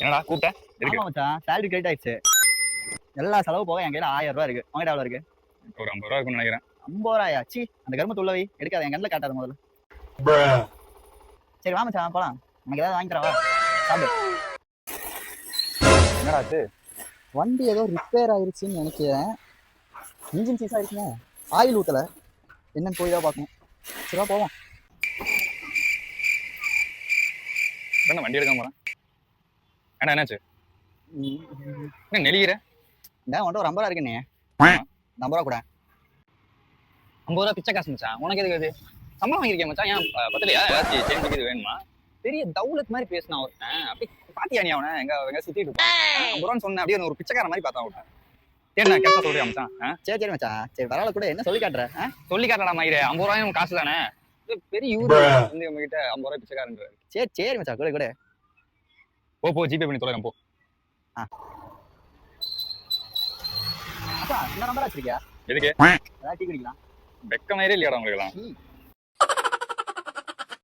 என்னடா கூப்பிட்ட? எதுக்கு? ஆமா மச்சான், சேலரி கிரெடிட் ஆயிடுச்சு. எல்லா செலவு போக என் கையில 1000 ரூபாய் இருக்கு. உங்ககிட்ட எவ்வளவு இருக்கு? ஒரு 50 ரூபா இருக்கும்னு நினைக்கிறேன். 50 ரூபாயா? சி, அந்த கருமத்தை உள்ள வை. எடுக்காத, என் கண்ணில் காட்டாத முதல்ல. சரி வா மச்சான் போலாம். எனக்கு ஏதாவது வாங்கி தரவா? சாப்பிடு. என்னடா ஆச்சு? வண்டி ஏதோ ரிப்பேர் ஆயிருச்சுன்னு நினைக்கிறேன். இன்ஜின் சீஸ் ஆயிருக்குங்க. ஆயில் ஊத்தல. என்னன்னு போய் தான் பார்க்கணும். சரிவா போவோம். என்ன வண்டி எடுக்காம போறேன்? ஏன்னா என்னாச்சு? என்ன நெளிகிற? இந்த உன்ட்ட ஒரு 50 ரூபா இருக்குண்ணே. 50 ரூபா கூட. 50 ரூபா பிச்சை காசு மச்சான். உனக்கு எதுக்கு அது? சம்பளம் வாங்கியிருக்கேன் மச்சான். ஏன் பத்தலையா? ஏதாச்சும் சேஞ்சுக்கு இது வேணுமா? பெரிய தௌலத் மாதிரி பேசினா ஒருத்தன். அப்படி பாத்தியா நீ அவனை? எங்க சுத்திட்டு இருப்பான். 50 ரூபான்னு சொன்னேன். அப்படியே ஒரு பிச்சைக்கார மாதிரி பார்த்தா அவன். என்ன கேட்டா சொல்றியா மச்சான்? சரி சரி மச்சான், சரி பரவாயில்ல கூட. என்ன சொல்லி காட்டுற? சொல்லி காட்டடா மயிரே. 50 ரூபாயும் காசு தானே. பெரிய யூர் வந்து உங்ககிட்ட 50 ரூபாய் பிச்சைக்காரன்றாரு. சரி சரி மச்சான், கூட கூட. போ ஜிபே பண்ணி தொலைறேன் போ. அப்பா இந்த நம்பர் வச்சிருக்கியா? எதுக்கு? ஏதாவது டீ குடிக்கலாம். வெக்க மயிரே இல்லையாடா உங்களுக்கு எல்லாம்?